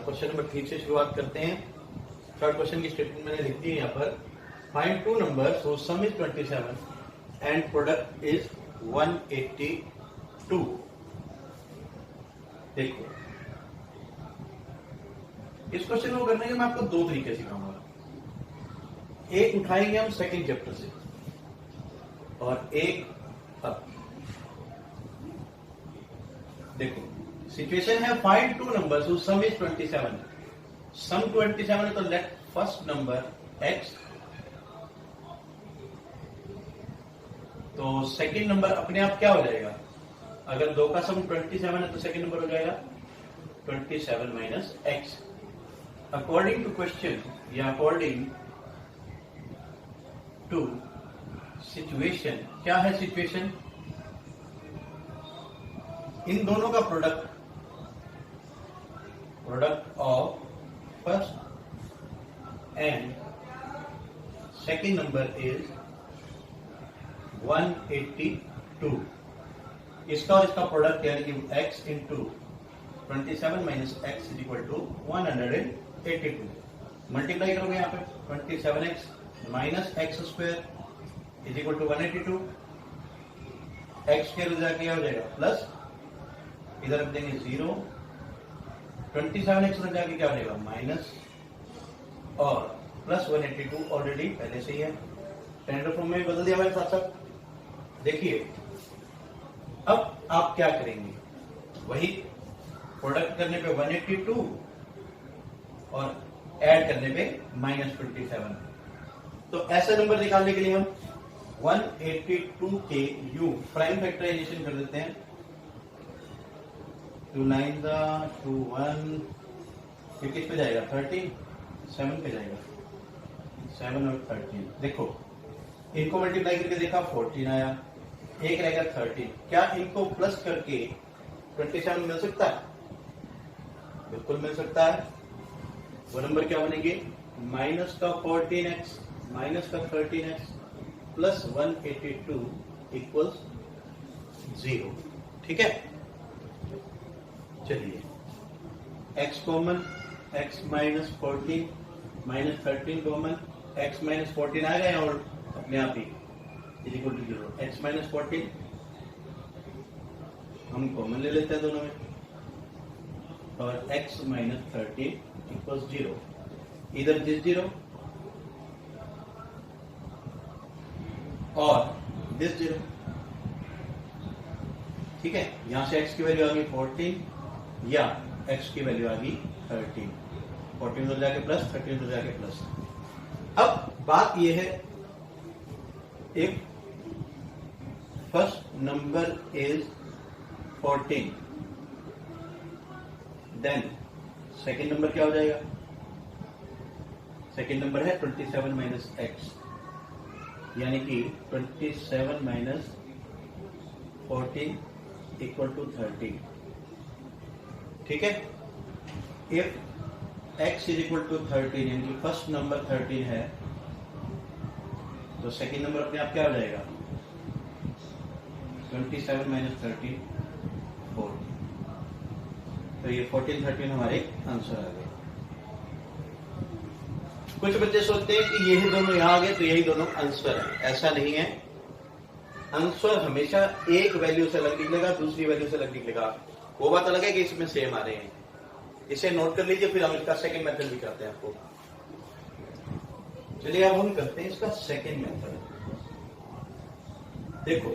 Question number 3 से शुरुआत करते हैं। थर्ड क्वेश्चन की स्टेटमेंट मैंने लिख दी है यहाँ पर। Find two numbers whose sum is 27 and product is 182। देखो, इस क्वेश्चन को करने के मैं आपको दो तरीके सिखाऊंगा। एक उठाएंगे हम सेकंड चैप्टर से और एक अब। देखो, सिचुएशन है find two numbers whose sum is 27। सम 27 है तो लेट फर्स्ट नंबर x, तो सेकंड नंबर अपने आप क्या हो जाएगा? अगर दो का सम 27 है तो सेकंड नंबर हो जाएगा 27 minus x। According to question या अकॉर्डिंग टू सिचुएशन, क्या है सिचुएशन? इन दोनों का product of first and second number is 182। इसका और इसका प्रोडक्ट यानी कि x into 27 minus x is equal to 182। Multiply करोगे यहाँ पे 27x minus x square is equal to 182। X square जाके क्या हो जाएगा? प्लस, इधर रख देंगे 0, 27x जाके क्या हो जाएगा? माइनस, और प्लस 182 ऑलरेडी पहले से ही है। स्टैंडर्ड फॉर्म में बदल दिया हमारे साथ साथ। देखिए, अब आप क्या करेंगे? वही प्रोडक्ट करने पे 182 और ऐड करने पे माइनस 27। तो ऐसा नंबर निकालने के लिए हम 182 के यू प्राइम फैक्टराइजेशन कर देते हैं। 2 9 2 1, ये किस पे जाएगा? 13, 7 पे जाएगा, 7 और 13। देखो, इनको मल्टीप्लाई करके देखा 14 आया, एक रहेगा 13। क्या इनको प्लस करके 27 मिल सकता है? बिल्कुल मिल सकता है। वो नंबर क्या बनेंगे? माइनस का 14x माइनस का 13x प्लस 182 इक्वल्स 0। ठीक है, चलिए x common, x minus 14 minus 13 common, x minus 14 आ गए और अपने आप ही is equal to 0। x minus 14 हम कॉमन ले लेते हैं दोनों में, और x माइनस 13 इक्वल्स 0। इधर दिस 0 और दिस 0। ठीक है, यहां से x की वैल्यू आ गई 14 या x की वैल्यू आ गई 13। 14 उधर जाके प्लस, 13 उधर जाके प्लस। अब बात यह है, if first number is 14 then second number क्या हो जाएगा? सेकेंड नंबर है 27 माइनस एक्स, यानी कि 27 माइनस 14 इक्वल टू 13। ठीक है, if x is equal to 13 यानी कि फर्स्ट नंबर 13 है तो सेकेंड नंबर अपने आप क्या हो जाएगा? 27 माइनस 13 14। तो ये 14 13 हमारे आंसर आ गए। कुछ बच्चे सोचते हैं कि यही दोनों यहां आ गए तो यही दोनों आंसर है। ऐसा नहीं है, आंसर हमेशा एक वैल्यू से अलग निकलेगा, दूसरी वैल्यू से अलग निकलेगा। वो बात अलग है कि इसमें सेम आ रहे हैं। इसे नोट कर लीजिए, फिर हम इसका सेकंड मेथड भी करते हैं आपको। चलिए अब हम करते हैं इसका सेकंड मेथड। देखो,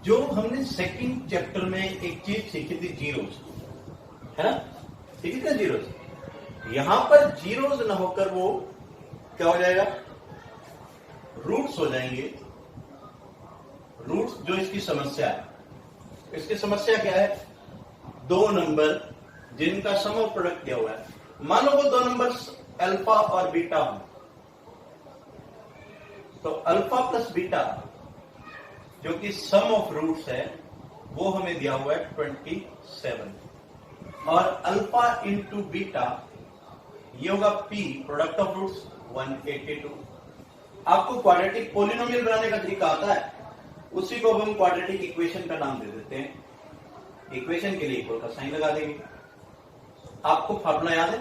जो हमने सेकंड चैप्टर में एक चीज सीखी थी, जीरोस, है ना? सीखी थी जीरोस। यहां पर जीरोस ना होकर वो क्या हो जाएगा? रूट्स हो जाएंगे। रूट्स जो इसकी समस्या है, इसकी समस्या क्या है? दो नंबर जिनका सम ऑफ प्रोडक्ट दिया हुआ है। मान लो वो दो नंबर्स अल्फा और बीटा हो, तो अल्फा प्लस बीटा जो कि सम ऑफ रूट्स है वो हमें दिया हुआ है 27, और अल्फा इंटू बीटा ये होगा p प्रोडक्ट ऑफ रूट्स 182। आपको क्वाड्रेटिक पोलिनोमियल बनाने का तरीका आता है, उसी को हम क्वाड्रेटिक इक्वेशन का नाम दे देते हैं। इक्वेशन के लिए इक्वल का साइन लगा देंगे, आपको फार्मूला याद है?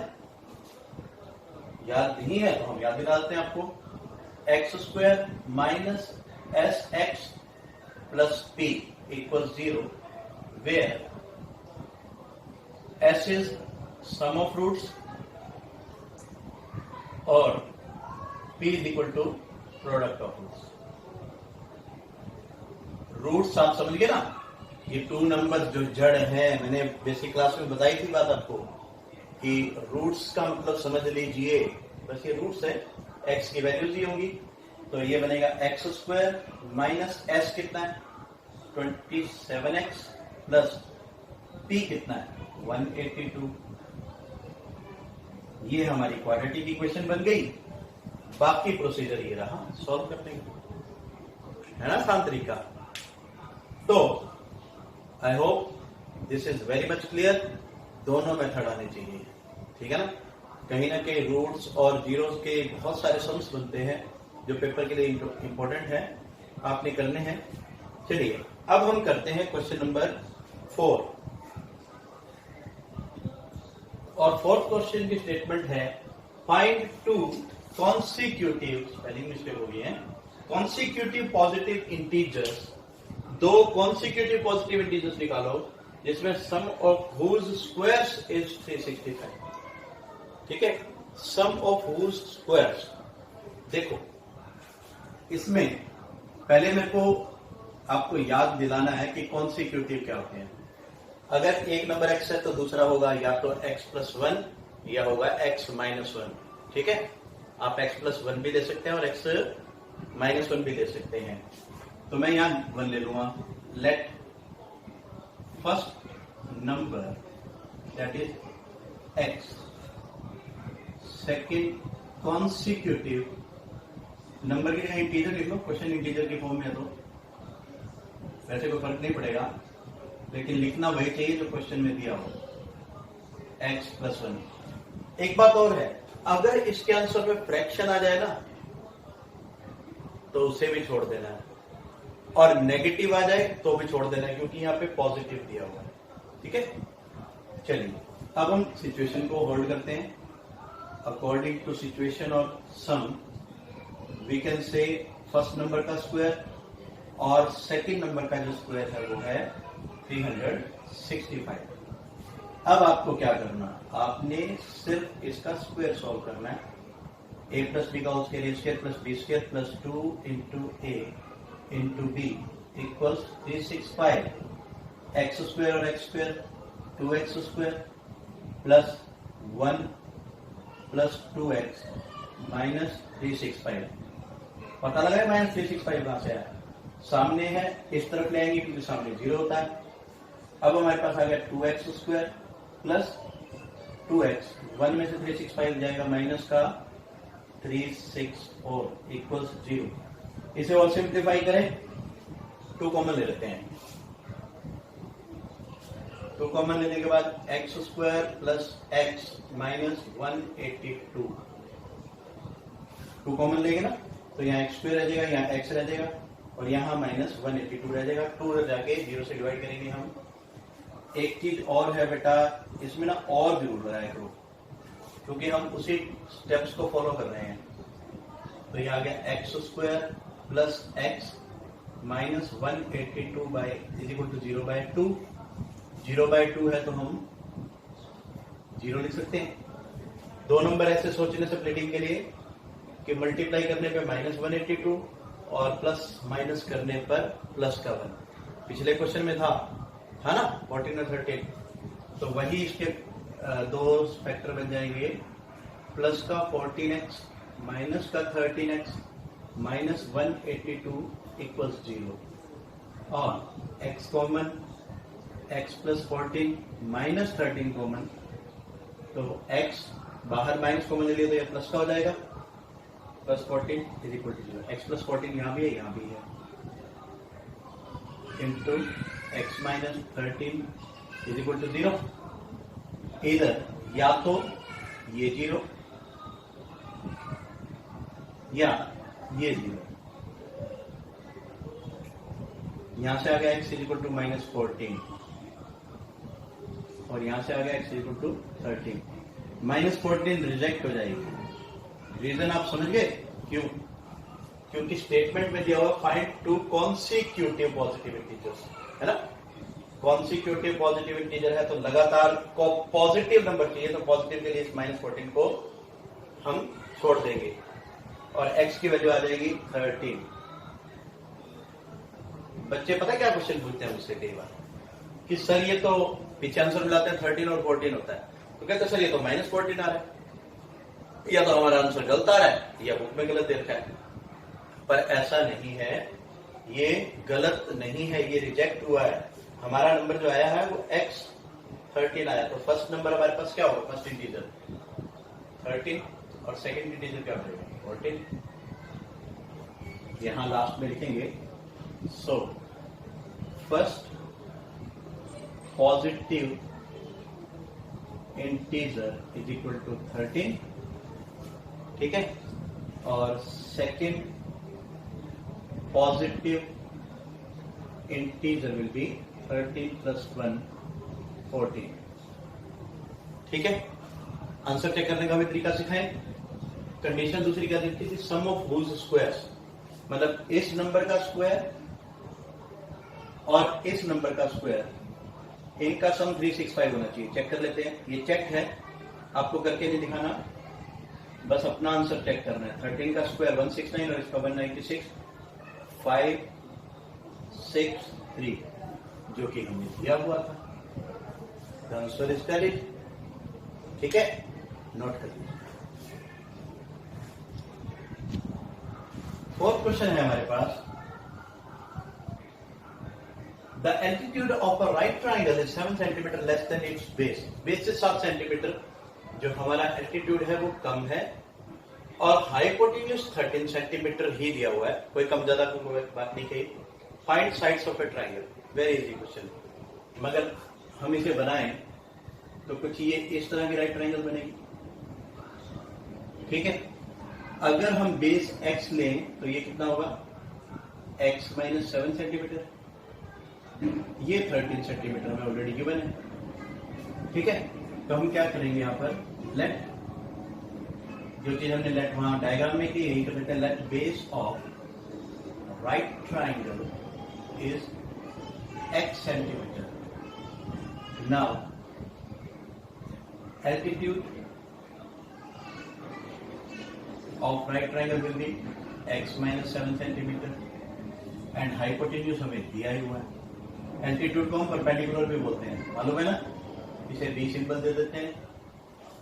याद नहीं है तो हम याद दिलाते हैं आपको। X square minus S x plus P equal 0, where S is sum of roots और P is equal to product of roots. Roots आप समझ गए ना, ये टू नंबर जो जड़ है, मैंने बेसिक क्लास में बताई थी बात आपको कि रूट्स का मतलब समझ लीजिए, बस ये रूट्स है, एक्स की वैल्यूज ही होंगी। तो ये बनेगा एक्स स्क्वायर माइनस एस कितना है 27x प्लस पी कितना है 182। ये हमारी क्वाड्रेटिक इक्वेशन बन गई। बाकी प्रोसीजर ये रहा सॉल्व करने का, है ना आसान तरीका। तो I hope this is very much clear. दोनों मेथड आने चाहिए, ठीक है ना। कहीं ना कहीं रूट्स और जीरोस के बहुत सारे सम्स बनते हैं जो पेपर के लिए इंपॉर्टेंट है, आपने करने हैं। चलिए अब हम करते हैं क्वेश्चन नंबर 4। और फोर्थ क्वेश्चन की स्टेटमेंट है find to consecutive, spelling mistake हो गई है, कॉन्सिक्यूटिव पॉजिटिव इंटीजर्स। दो कॉन्सिक्यूटिव पॉजिटिव इंटीजर्स निकालो जिसमें सम ऑफ हुज स्क्वायर्स इज 365। ठीक है, सम ऑफ हुज स्क्वायर्स। देखो इसमें पहले मेरे को आपको याद दिलाना है कि कॉन्सिक्यूटिव क्या होते हैं। अगर एक नंबर एक्स है तो दूसरा होगा या तो एक्स प्लस 1 या होगा एक्स माइनस 1। ठीक है, आप एक्स प्लस 1 भी दे सकते हैं और एक्स माइनस 1 भी दे सकते हैं। तो मैं यहां 1 ले लूंगा। Let first number that is x, second consecutive number की जगह इंटीजर लिख लो, क्वेश्चन इंटीजर की फॉर्म में है तो वैसे कोई फर्क नहीं पड़ेगा, लेकिन लिखना वही चाहिए जो क्वेश्चन में दिया हो, x प्लस 1। एक बात और है, अगर इसके आंसर में फ्रैक्शन आ जाए ना तो उसे भी छोड़ देना है, और नेगेटिव आ जाए तो भी छोड़ देना है, क्योंकि यहां पे पॉजिटिव दिया हुआ है। ठीक है, चलिए अब हम सिचुएशन को होल्ड करते हैं। According to situation of sum we can say first number का स्क्वायर और सेकंड नंबर का जो स्क्वायर है वो है 365। अब आपको क्या करना, आपने सिर्फ इसका स्क्वायर सॉल्व करना है। a प्लस बी का whole square a square plus B square plus 2 into A into B equals 365। X square और x square 2x square plus 1 plus 2x minus 365। पता लगा है माइनस 365 कहां से आया? सामने है, इस तरफ ले आएंगे क्योंकि सामने 0 होता है। अब हमारे पास आ गया 2x स्क्वायर प्लस 2x, 1 में से 365 जाएगा माइनस का 364 इक्वल्स 0। इसे और सिंप्लीफाई करें, 2 कॉमन ले लेते हैं। 2 कॉमन लेने के बाद x square plus x minus 182। 2 common लेंगे ना तो यहाँ एक्स स्क्वायर रह जाएगा, यहाँ एक्स रह जाएगा और यहाँ माइनस 182 रह जाएगा। 2 जाके 0 से डिवाइड करेंगे हम। एक चीज और है बेटा, इसमें ना और जरूर लगाया करो क्योंकि हम उसी स्टेप्स को फॉलो कर रहे हैं। तो ये आ गया x square plus x minus 182 by is equal to 0/2। 0/2 है तो हम 0 लिख सकते हैं। 2 नंबर ऐसे सोचने से प्लेटिंग के लिए कि मल्टीप्लाई करने पे माइनस 182 और प्लस माइनस करने पर प्लस का 1। पिछले क्वेश्चन में था ना 14 और 13, तो वही इसके 2 फैक्टर बन जाएंगे, प्लस का 14x माइनस का 13x माइनस 182 इक्वल्स 0 और x common, x plus 14 minus 13 common, तो x बाहर माइनस कॉमन ले लिया तो ये प्लस का हो जाएगा, plus 14 is equal to 0। X plus 14 यहाँ भी है, यहाँ भी है, into x minus 13 is equal to 0। इधर या तो ये 0 या ये 0। यहां से आ गया x is equal to minus 14 और यहां से आ गया x equal to 13 minus 14 reject हो जाएगी। रीजन आप समझ गए क्यों? क्योंकि स्टेटमेंट में दिया हुआ find to consecutive positive integers, है ना। कॉन्सिक्यूटिव पॉजिटिव इंटीजर है तो लगातार पॉजिटिव नंबर चाहिए, तो पॉजिटिव के लिए इस माइनस 14 को हम छोड़ देंगे और x की वैल्यू आ जाएगी 13। बच्चे पता क्या क्वेश्चन पूछते हैं मुझसे कई बार कि सर ये तो पीछे आंसर मिलाते हैं 13 और 14 होता है, तो कहते हैं सर ये तो माइनस 14 आ रहा है, या तो हमारा आंसर गलत आ रहा है या बुक में गलत दे रखा है। पर ऐसा नहीं है, ये गलत नहीं है, ये रिजेक्ट हुआ है। हमारा नंबर जो आया है वो x 13 आया, तो फर्स्ट नंबर हमारे पास क्या होगा? फर्स्ट इंटीजर 13 और सेकंड इंटीजर क्या होगा? 14। यहां लास्ट में लिखेंगे so first positive integer is equal to 13, ठीक है, और second positive integer will be 13 plus 1 14, ठीक है। आंसर चेक करने का भी तरीका सिखाएं। कंडीशन दूसरी क्या देती थी? सम ऑफ हुज स्क्वायर्स, मतलब इस नंबर का स्क्वायर और इस नंबर का स्क्वायर, इनका सम 365 होना चाहिए। चेक कर लेते हैं, ये चेक है, आपको करके नहीं दिखाना, बस अपना आंसर चेक करना है। 13 का स्क्वायर 169 और इसका 196, 563 जो कि हमें दिया हुआ था। द आंसर इज करेक्ट, ठीक है, नोट कर लीजिए। फोर्थ क्वेश्चन है हमारे पास, the altitude of a right triangle is 7 centimetre less than its base. Base से 7 सेंटीमीटर जो हमारा एल्टीट्यूड है वो कम है, और हाइपोटेन्यूज 13 सेंटीमीटर ही दिया हुआ है, कोई कम ज्यादा कोई बात नहीं कही। Find sides of A triangle, very easy question, मगर हम इसे बनाएं तो कुछ ये इस तरह की राइट ट्राइंगल बनेगी, ठीक है। अगर हम बेस x लें तो ये कितना होगा? x माइनस 7 सेंटीमीटर, ये 13 सेंटीमीटर में ऑलरेडी गिवन है, ठीक है। तो हम क्या करेंगे यहाँ पर, लेट, जो चीज हमने लेट वहां डायग्राम में की यही कर लेते हैं। Let base of right triangle is x centimetre. Now altitude of right triangle will be x minus 7 centimeter and hypotenuse हमें दिया ही हुआ है। एल्टीट्यूड को हम परपेंडिकुलर भी बोलते हैं, मालूम है ना, इसे b सिंबल दे देते हैं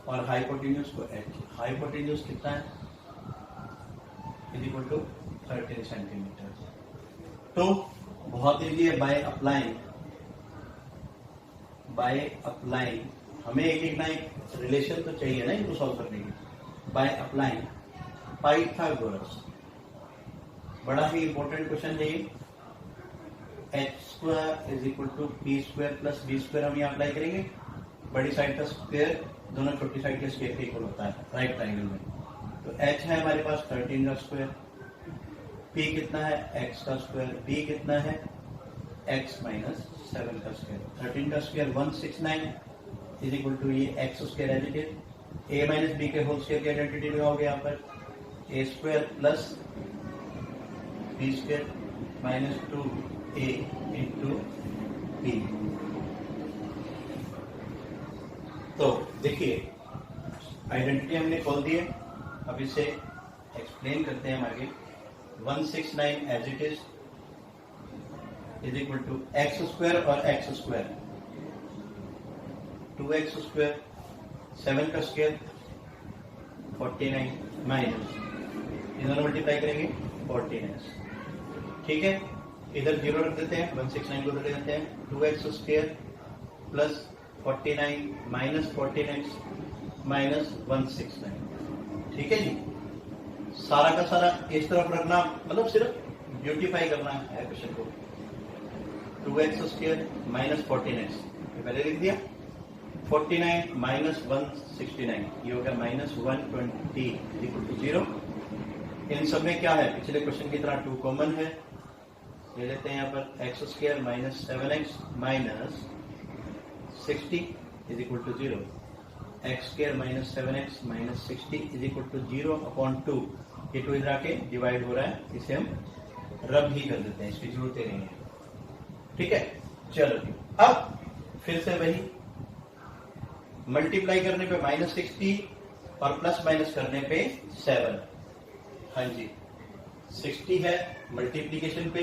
और हाइपोटेन्यूज को h। हाइपोटेन्यूज कितना है? Is equal to 13 centimetre. तो बहुत इजी है, बाय अप्लाइंग हमें एक रिलेशन तो चाहिए ना इनको सॉल्व करने की। बाय अप्लाइंग पाइथागोरस, बड़ा ही इंपॉर्टेंट क्वेश्चन है ये। H square is equal to P square plus B square हम यहाँ अप्लाई करेंगे। बड़ी साइड का स्क्वायर दोनों छोटी साइड के स्क्वायर के इक्वल होता है राइट ट्राइंगल में। तो एच है हमारे पास 13 का स्क्वायर, पी कितना है? एक्स का स्क्वायर, बी कितना है? एक्स माइनस 7 का स्क्वायर। 13 का स्क्वायर 169 इज इक्वल टू ये x square as it is, A minus B के होल स्क्वायर की आइडेंटिटी लगाओगे यहाँ पर, A square plus B square minus 2a into B. तो देखिए आइडेंटिटी हमने खोल दी है, अब इसे एक्सप्लेन करते हैं हम आगे। 169 as it is equal to x square और एक्स स्क्वायर, 2x स्क्वायर, 7 का स्क्वायर 49 माइनस, इधर मल्टीप्लाई करेंगे 14x, ठीक है। इधर 0 रख देते हैं, 169 को रख देते हैं, 2x square plus 49 minus 14x minus 169, ठीक है जी। सारा का सारा इस तरफ रखना, मतलब सिर्फ ब्यूटीफाई करना है क्वेश्चन को। 2x स्क्वायर माइनस 14x पहले लिख दिया, 49 माइनस 169 ये हो गया माइनस 120 इक्वल टू 0। इन सब में क्या है? पिछले क्वेश्चन की तरह 2 कॉमन है, ले लेते हैं यहाँ पर x square minus 7x minus 60 is equal to 0, x square minus 7x minus 60 is equal to 0/2। ये 2 इधर आके डिवाइड हो रहा है, इसे हम रब ही कर देते हैं, इसकी जरूरत ही नहीं है। ठीक है, चलो अब फिर से वही मल्टीप्लाई करने पे माइनस 60 और प्लस माइनस करने पे 7। हाँ जी, 60 है मल्टीप्लीकेशन पे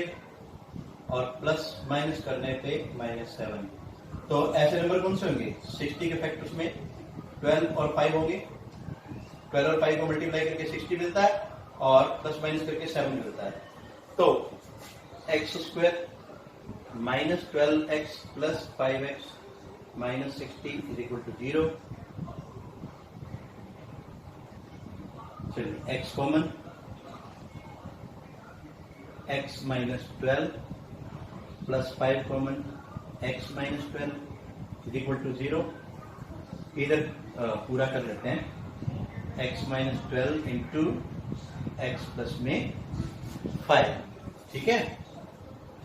और प्लस माइनस करने पे -7। तो ऐसे नंबर कौन से होंगे? 60 के फैक्टर्स में 12 और 5 होंगे। 12 और 5 को मल्टीप्लाई करके 60 मिलता है और प्लस माइनस करके 7 मिलता है। तो x square minus 12x plus 5x minus 60 is equal to 0। चलिए x common, x minus 12 plus 5 common, x minus 12 is equal to 0। इधर पूरा कर लेते हैं, x minus 12 into x plus में 5, ठीक है,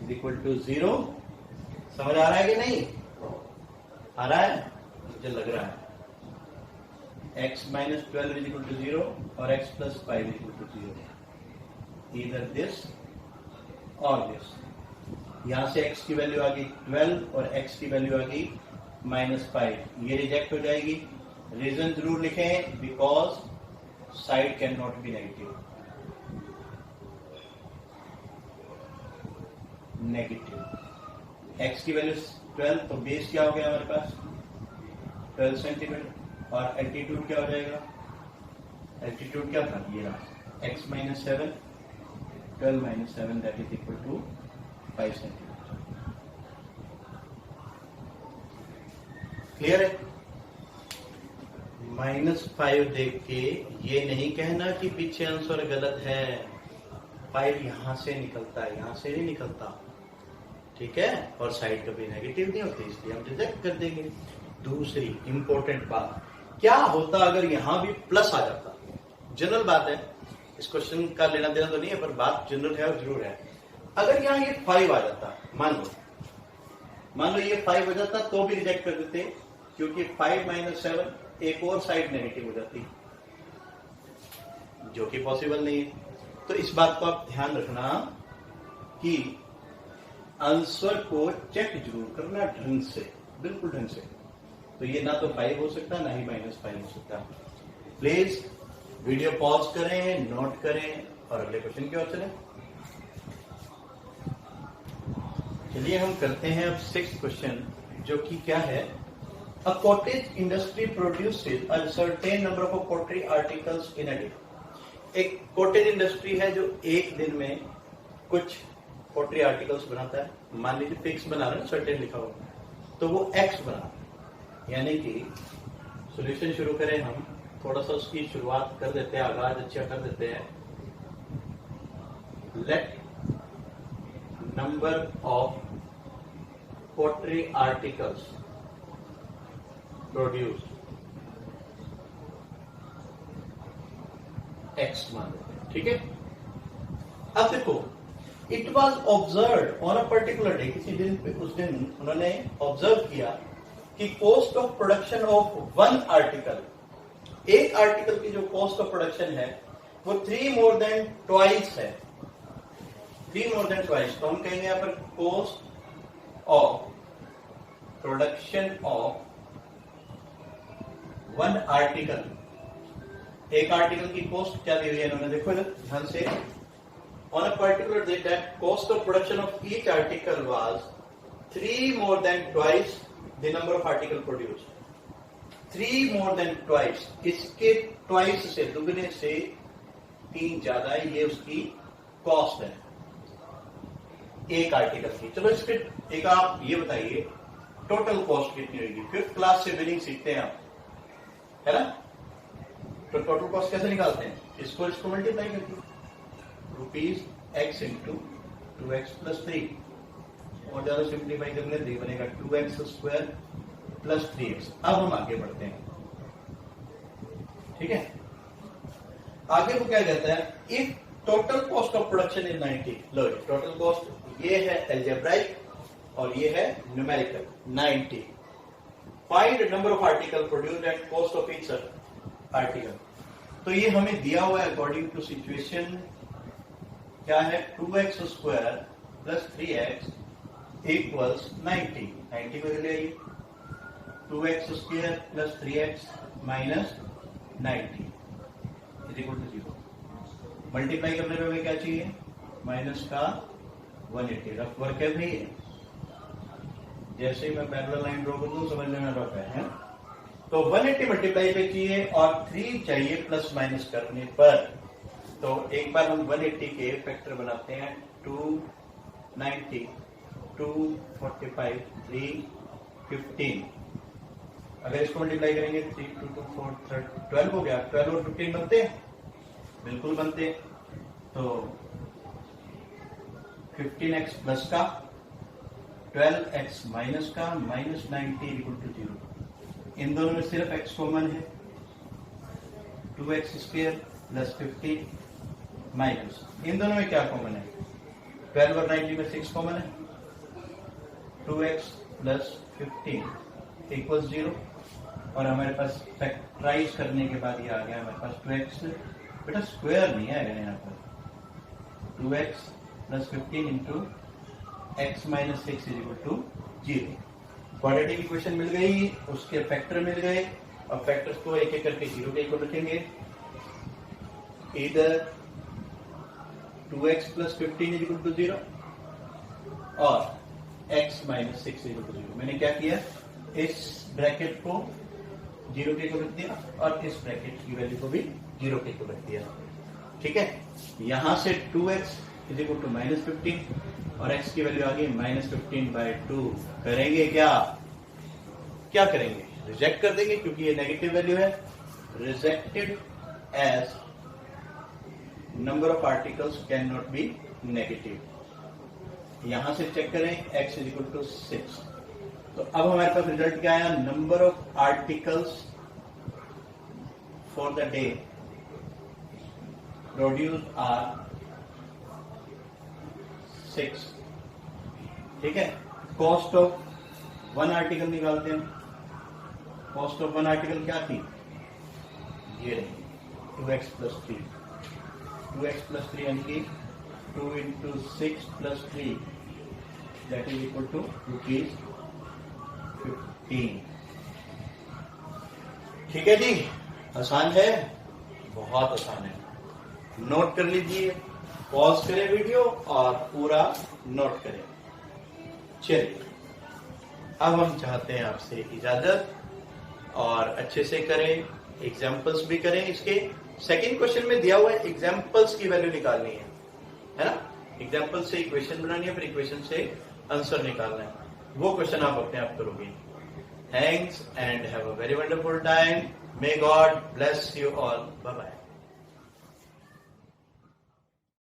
इज इक्वल टू 0। समझ आ रहा है कि नहीं आ रहा है? मुझे लग रहा है x minus 12 is equal to 0 और x plus 5 is equal to 0, इधर दिस और दिस। यहां से x की वैल्यू आ गई 12 और x की वैल्यू आ गई -5। ये रिजेक्ट हो जाएगी। रीजन जरूर लिखें, because side can not be negative. x की वैल्यू 12, तो बेस क्या हो गया हमारे पास 12 सेंटीमीटर और एल्टीट्यूड क्या हो जाएगा? एल्टीट्यूड क्या था? ये रहा x minus 7, 12 minus 7 that is equal to 5 centimetre. Clear है? -5 देख के ये नहीं कहना कि पीछे आंसर गलत है। 5 यहां से निकलता है, यहां से नहीं निकलता, ठीक है, और साइड कभी नेगेटिव नहीं होती, इसलिए हम रिजेक्ट कर देंगे। दूसरी इंपॉर्टेंट बात, क्या होता अगर यहां भी प्लस आ जाता? जनरल बात है, इस क्वेश्चन का लेना देना तो नहीं है, पर बात जनरल है और जरूर है। अगर यहां ये 5 आ जाता, मान लो ये 5 हो जाता, तो भी रिजेक्ट कर देते, क्योंकि 5 माइनस 7 एक और साइड नेगेटिव हो जाती, जो कि पॉसिबल नहीं है। तो इस बात को आप ध्यान रखना कि आंसर को चेक जरूर करना ढंग से, बिल्कुल ढंग से। तो ये ना तो 5 हो सकता, ना ही -5 हो सकता। प्लीज वीडियो पॉज करें, नोट करें और अगले क्वेश्चन की ओर चलें। चलिए हम करते हैं अब 6th क्वेश्चन, जो कि क्या है? A cottage industry produces a certain number of pottery articles in a day. एक कॉटेज इंडस्ट्री है जो एक दिन में कुछ पोट्री आर्टिकल्स बनाता है। मान लीजिए फिक्स बना रहे हैं, सर्टेन लिखा हुआ, तो वो x बना, यानी कि सॉल्यूशन शुरू करें हम, थोड़ा सा उसकी शुरुआत कर देते हैं, आगाज अच्छा कर देते हैं। Let number of pottery articles produced x मान लेते हैं, ठीक है। अब देखो, it was observe on a particular day, किसी दिन पे, उस दिन उन्होंने ऑब्जर्व किया कि cost of production of 1 article, एक आर्टिकल की जो कॉस्ट ऑफ प्रोडक्शन है वो 3 more than twice है, 3 more than twice। तो हम कहेंगे यहाँ पर cost of production of 1 article, एक आर्टिकल की कॉस्ट क्या दी हुई है इन्होंने, देखो इधर ध्यान से। On a particular day, that cost of production of each article was 3 more than twice the number of article produced. 3 more than twice, इसके twice से, दुगने से 3 ज्यादा है, ये उसकी कॉस्ट है एक आर्टिकल की। चलो इसके एक आप ये बताइए टोटल कॉस्ट कितनी होगी? 5th क्लास से बिलिंग सीखते हैं आप, है ना? तो टोटल कॉस्ट कैसे निकालते हैं? इसको मल्टीप्लाई करके ₹x इंटू 2x प्लस 3, और ज्यादा सिंप्लीफाई करने 3 बनेगा 2x स्क्वायर प्लस 3x। अब हम आगे बढ़ते हैं, ठीक है। आगे वो क्या कहता है? If total cost of production is 90, low total cost ये है एल्जेब्राइक और ये है numerical 90, find number of article produced at cost of each article. तो ये हमें दिया हुआ है अकॉर्डिंग टू सिचुएशन, क्या है 2x square plus 3x equals 90। 90 को ले आइए, 2x square plus 3x minus 90 is equal to 0। Multiply करने पे हमें क्या चाहिए, माइनस का 180। रफ वर्क है भाई, जैसे ही मैं पैरेलल लाइन ड्रॉ कर दूं समझ लेना रफ है। तो 180 मल्टीप्लाई पे चाहिए और 3 चाहिए प्लस माइनस करने पर। तो एक बार हम 180 के फैक्टर बनाते हैं, 290, 245, 315। अगर इसको मल्टीप्लाई करेंगे 3, 2, 2, 4, 12 हो गया। 12 और 15 बनते हैं, बिल्कुल बनते। तो 15x प्लस का 12x माइनस का माइनस 90 इक्वल टू 0। इन दोनों में सिर्फ x कॉमन है, 2x स्क्वायर प्लस 15 माइनस, इन दोनों में क्या कॉमन है, 12 और 90 में 6 कॉमन है, 2x प्लस 15 इक्वल 0। और हमारे पास फैक्टराइज करने के बाद ये आ गया हमारे पास 2x, बेटा स्क्वायर नहीं आएगा यहाँ पर, 2x plus 15 into x minus 6 is equal to 0। Quadratic equation मिल गई, उसके फैक्टर मिल गए। अब फैक्टर्स को एक एक करके 0 के इक्वल रखेंगे। इधर 2x plus 15 is equal to 0 और x minus 6 is equal to 0। मैंने क्या किया, इस ब्रैकेट को 0 के इक्वल रख दिया और इस ब्रैकेट की वैल्यू को भी 0 के इक्वल रख दिया। ठीक है, यहां से 2x is equal to minus 15 और x की वैल्यू आ गई माइनस 15/2। करेंगे क्या, क्या करेंगे, रिजेक्ट कर देंगे क्योंकि ये नेगेटिव वैल्यू है। Rejected as number of articles can not be negative. यहां से चेक करें, x इज इक्वल टू 6। तो अब हमारे पास रिजल्ट क्या आया, number of articles for the day produced are 6। ठीक है, कॉस्ट ऑफ 1 आर्टिकल निकालते हैं। कॉस्ट ऑफ 1 आर्टिकल क्या थी, ये रही 2x प्लस 3। 2x प्लस 3 यानी कि 2 into 6 plus 3 that is equal to ₹15। ठीक है जी, आसान है, बहुत आसान है। नोट कर लीजिए, पॉज करें वीडियो और पूरा नोट करें। चलिए, अब हम चाहते हैं आपसे इजाजत, और अच्छे से करें, एग्जाम्पल्स भी करें। इसके सेकंड क्वेश्चन में दिया हुआ है एग्जाम्पल्स की वैल्यू निकालनी है ना। एग्जाम्पल से इक्वेशन बनानी है, फिर इक्वेशन से आंसर निकालना है। वो क्वेश्चन आप अपने आप करोगे। Thanks and have a very wonderful time. May God bless you all. Bye bye.